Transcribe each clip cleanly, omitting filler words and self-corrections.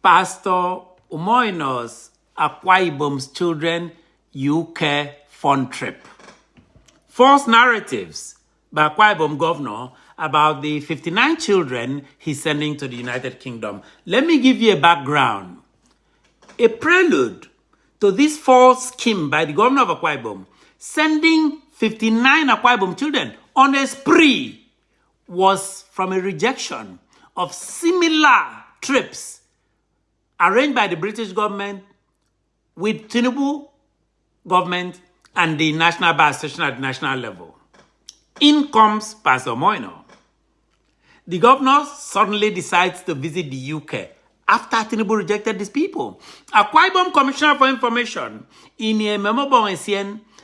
Pastor Umoino's Akwa Ibom's Children UK Fun Trip. False narratives by Akwa Ibom governor about the 59 children he's sending to the United Kingdom. Let me give you a background. A prelude to this false scheme by the governor of Akwa Ibom, sending 59 Akwa Ibom children on a spree, was from a rejection of similar trips arranged by the British government with Tinubu government and the National Bar Association at the national level. In comes Pastor Moino. The governor suddenly decides to visit the UK after Tinubu rejected these people. Akwa Ibom Commissioner for Information, in a memo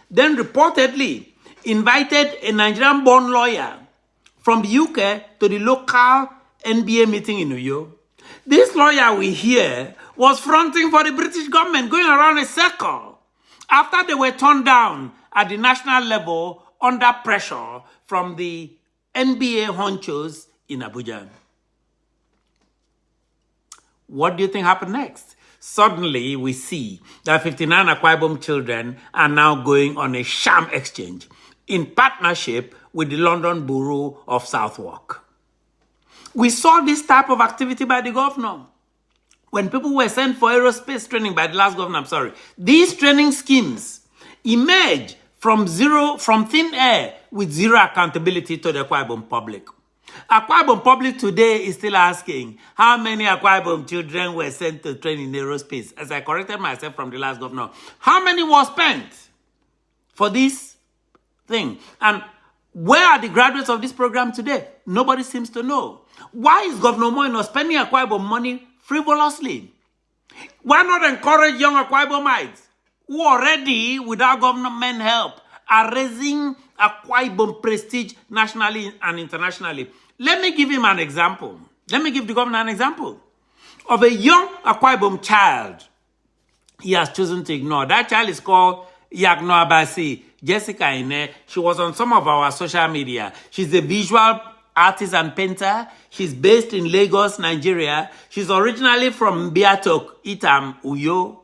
then reportedly invited a Nigerian-born lawyer from the UK to the local NBA meeting in Uyo. This lawyer we hear was fronting for the British government, going around a circle, after they were turned down at the national level under pressure from the NBA honchos in Abuja. What do you think happened next? Suddenly, we see that 59 Akwa Ibom children are now going on a sham exchange in partnership with the London Bureau of Southwark. We saw this type of activity by the governor. When people were sent for aerospace training by the last governor, these training schemes emerge from thin air with zero accountability to the Akwa Ibom public. Akwa Ibom public today is still asking how many Akwa Ibom children were sent to train in aerospace. As I corrected myself from the last governor, how many was spent for this thing? And where are the graduates of this program today? Nobody seems to know. Why is Governor Moino spending Akwa Ibom money frivolously? Why not encourage young Akwa Ibomites who already, without government help, are raising Akwa Ibom prestige nationally and internationally? Let me give him an example. Let me give the governor an example of a young Akwa Ibom child he has chosen to ignore. That child is called Yagno Abasi, Jessica Ine. She was on some of our social media. She's a visual artist and painter. She's based in Lagos, Nigeria. She's originally from Biatok, Itam, Uyo,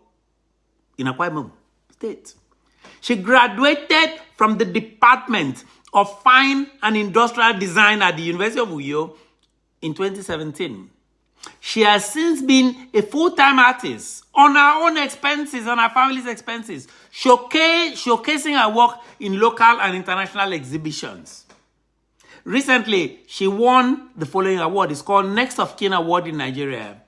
in Akwa Ibom State. She graduated from the Department of Fine and Industrial Design at the University of Uyo in 2017. She has since been a full-time artist on her own expenses, on her family's expenses, showcasing her work in local and international exhibitions. Recently, she won the following award. It's called Next of Kin Award in Nigeria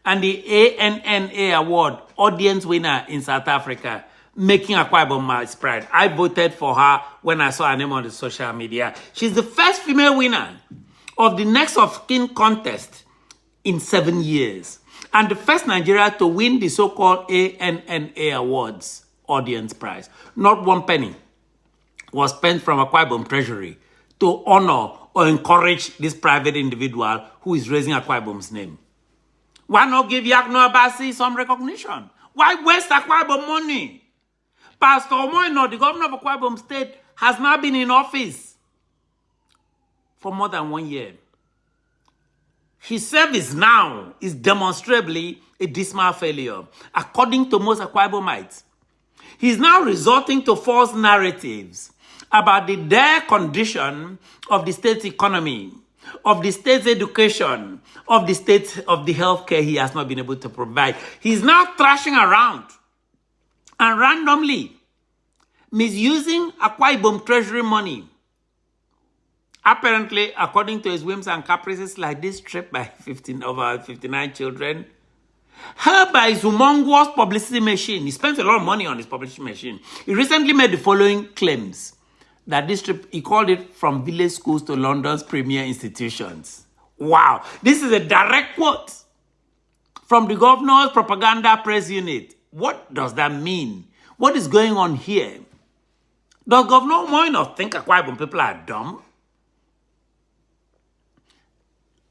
and the ANNA Award, Audience Winner in South Africa, making Akwa Ibom my pride. I voted for her when I saw her name on the social media. She's the first female winner of the Next of Kin contest in 7 years, and the first Nigeria to win the so-called ANNA Awards Audience Prize. Not one penny was spent from Akwa Ibom Treasury to honor or encourage this private individual who is raising Akwa Ibom's name. Why not give Yagno Abasi some recognition? Why waste Akwa Ibom money? Pastor Omoino, the governor of Akwa Ibom State, has now been in office for more than 1 year. His service now is demonstrably a dismal failure, according to most Akwa Ibomites. He's now resorting to false narratives about the dire condition of the state's economy, of the state's education, of the healthcare he has not been able to provide. He's now thrashing around and randomly misusing Akwa Ibom treasury money, apparently according to his whims and caprices, like this trip by 59 children, helped by his humongous publicity machine. He spent a lot of money on his publicity machine. He recently made the following claims, that this trip, he called it from village schools to London's premier institutions. Wow. This is a direct quote from the governor's propaganda press unit. What does that mean? What is going on here? Does Governor Moino think Akwa Ibom people are dumb?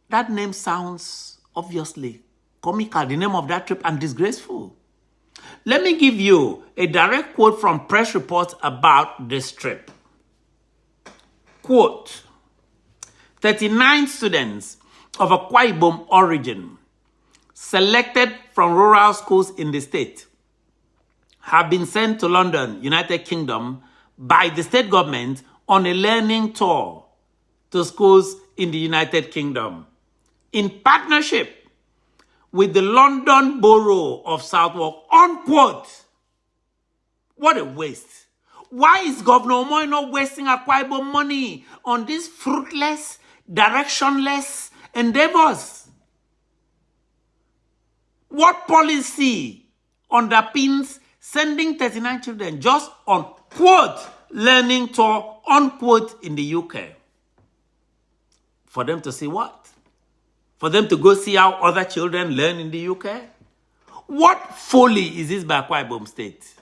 That name sounds obviously comical, the name of that trip, and disgraceful. Let me give you a direct quote from press reports about this trip. Quote, 39 students of Akwa Ibom origin selected from rural schools in the state have been sent to London, United Kingdom, by the state government on a learning tour to schools in the United Kingdom in partnership with the London Borough of Southwark, unquote. What a waste. Why is Governor Omoy not wasting Akwa Ibom money on these fruitless, directionless endeavors? What policy underpins sending 39 children just on, quote, learning tour, unquote, in the UK? For them to see what? For them to go see how other children learn in the UK? What folly is this by Akwa Ibom State?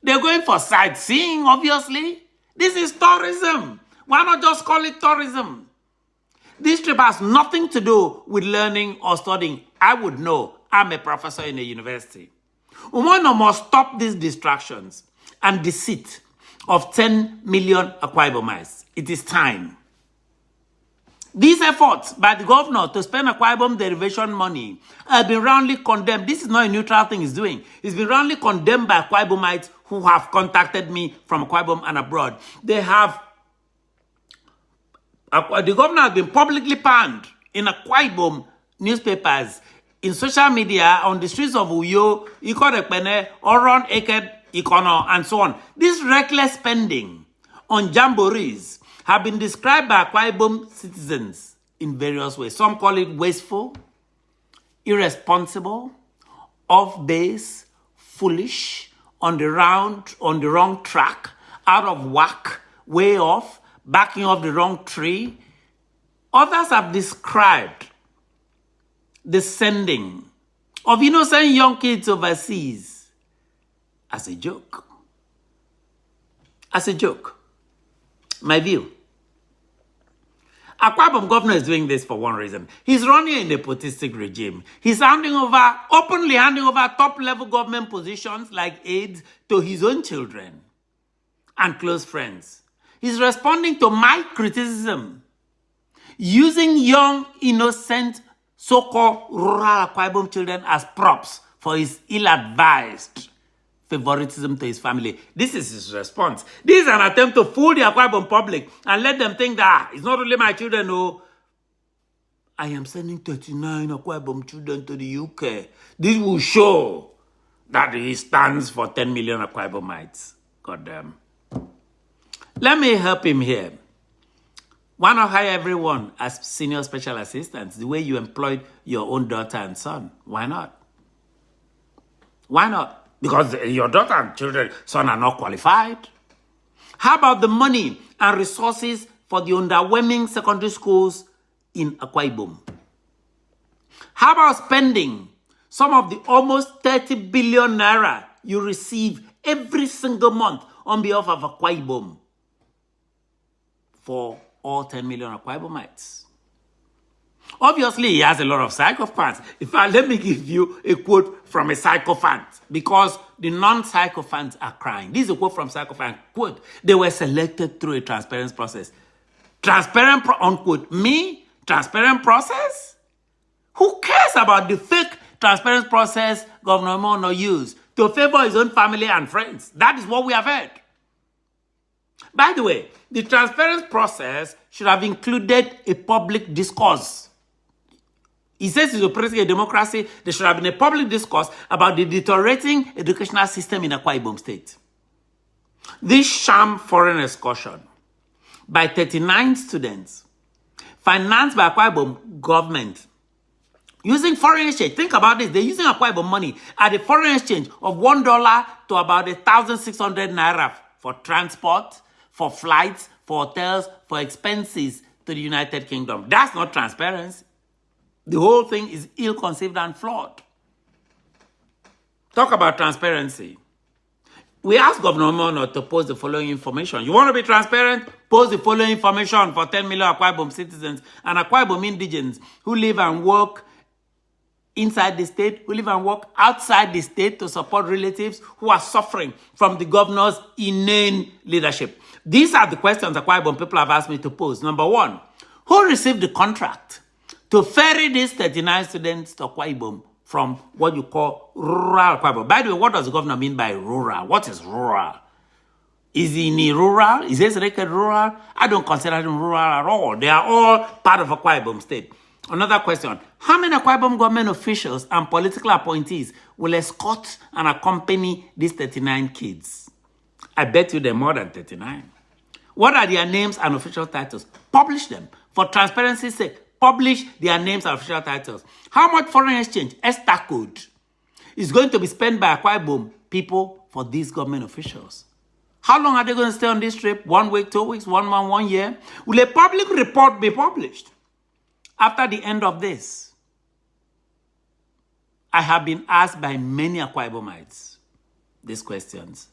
They're going for sightseeing, obviously. This is tourism. Why not just call it tourism? This trip has nothing to do with learning or studying. I would know. I'm a professor in a university. Umono must stop these distractions and deceit of 10 million Akwa Ibomites. It is time. These efforts by the governor to spend Akwa Ibom derivation money have been roundly condemned. This is not a neutral thing he's doing. It's been roundly condemned by Akwa Ibomites who have contacted me from Akwa Ibom and abroad. The governor has been publicly panned in Akwa Ibom newspapers, in social media, on the streets of Uyo, Ikorekpene, Oron, Eked, Ikono, and so on. This reckless spending on jamborees have been described by Akwa Ibom citizens in various ways. Some call it wasteful, irresponsible, off-base, foolish, on the wrong track, out of whack, way off, backing off the wrong tree. Others have described the sending of innocent young kids overseas as a joke. As a joke. My view. Akwa Ibom governor is doing this for one reason. He's running a nepotistic regime. He's openly handing over top-level government positions like aides to his own children and close friends. He's responding to my criticism, using young, innocent, so-called rural Akwa Ibom children as props for his ill-advised favoritism to his family. This is his response. This is an attempt to fool the Akwa Ibom public and let them think that it's not only my children who I am sending 39 Akwa Ibom children to the UK. This will show that he stands for 10 million Akwa Ibomites. God damn. Let me help him here. Why not hire everyone as senior special assistants, the way you employed your own daughter and son? Why not? Why not? Because your daughter and son are not qualified. How about the money and resources for the underwhelming secondary schools in Akwa Ibom? How about spending some of the almost 30 billion naira you receive every single month on behalf of Akwa Ibom for all 10 million Akwa Ibomites? Obviously, he has a lot of psychopaths. In fact, let me give you a quote from a sycophant, because the non-sycophants are crying. This is a quote from sycophant. Quote, they were selected through a transparent process. Transparent, unquote. Me? Transparent process? Who cares about the fake transparent process Governor Mono used to favor his own family and friends? That is what we have heard. By the way, the transparent process should have included a public discourse. He says he's operating a democracy. There should have been a public discourse about the deteriorating educational system in Akwa Ibom State. This sham foreign excursion by 39 students, financed by Akwa Ibom government, using foreign exchange. Think about this. They're using Akwa Ibom money at a foreign exchange of $1 to about 1,600 naira for transport, for flights, for hotels, for expenses to the United Kingdom. That's not transparency. The whole thing is ill-conceived and flawed. Talk about transparency. We asked Governor Mono to post the following information. You want to be transparent? Post the following information for 10 million Akwa Ibom citizens and Akwa Ibom indigents who live and work inside the state, who live and work outside the state to support relatives who are suffering from the governor's inane leadership. These are the questions Akwa Ibom people have asked me to pose. Number one, who received the contract to ferry these 39 students to Akwa Ibom from what you call rural Akwa Ibom. By the way, what does the governor mean by rural? What is rural? Is he rural? Is this record rural? I don't consider them rural at all. They are all part of Akwa Ibom state. Another question. How many Akwa Ibom government officials and political appointees will escort and accompany these 39 kids? I bet you they're more than 39. What are their names and official titles? Publish them. For transparency's sake, publish their names and official titles. How much foreign exchange, ESTA code, is going to be spent by Akwa Ibom people for these government officials? How long are they going to stay on this trip? 1 week, 2 weeks, 1 month, 1 year? Will a public report be published after the end of this? I have been asked by many Akwa Ibomites these questions.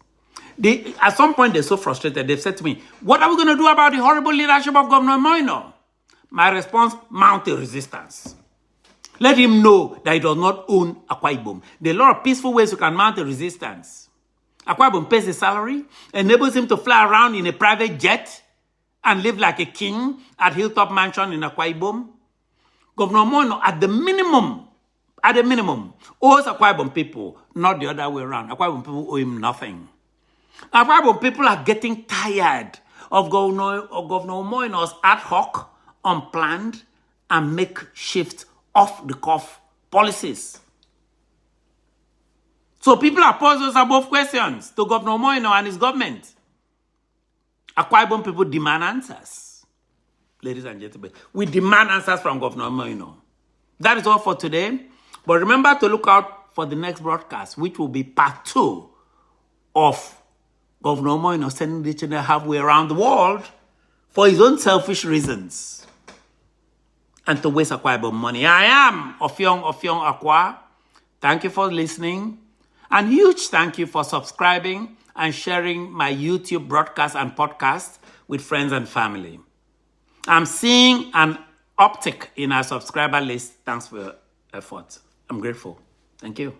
At some point, they're so frustrated. They've said to me, what are we going to do about the horrible leadership of Governor Moino? My response, mount a resistance. Let him know that he does not own Akwa Ibom. There are a lot of peaceful ways you can mount a resistance. Akwa Ibom pays his salary, enables him to fly around in a private jet and live like a king at Hilltop Mansion in Akwa Ibom. Governor Moino, at the minimum, owes Akwa Ibom people, not the other way around. Akwa Ibom people owe him nothing. Akwa Ibom people are getting tired of Governor Moino's ad hoc, unplanned, and makeshift, off-the-cuff policies. So people are posing above questions to Governor Moino and his government. Akwa Ibom people demand answers. Ladies and gentlemen, we demand answers from Governor Moino. That is all for today. But remember to look out for the next broadcast, which will be part 2 of Governor Moino sending the children halfway around the world for his own selfish reasons and to waste Akwa Ibom money. I am Ofiong Akwa. Thank you for listening. And huge thank you for subscribing and sharing my YouTube broadcast and podcast with friends and family. I'm seeing an uptick in our subscriber list. Thanks for your effort. I'm grateful. Thank you.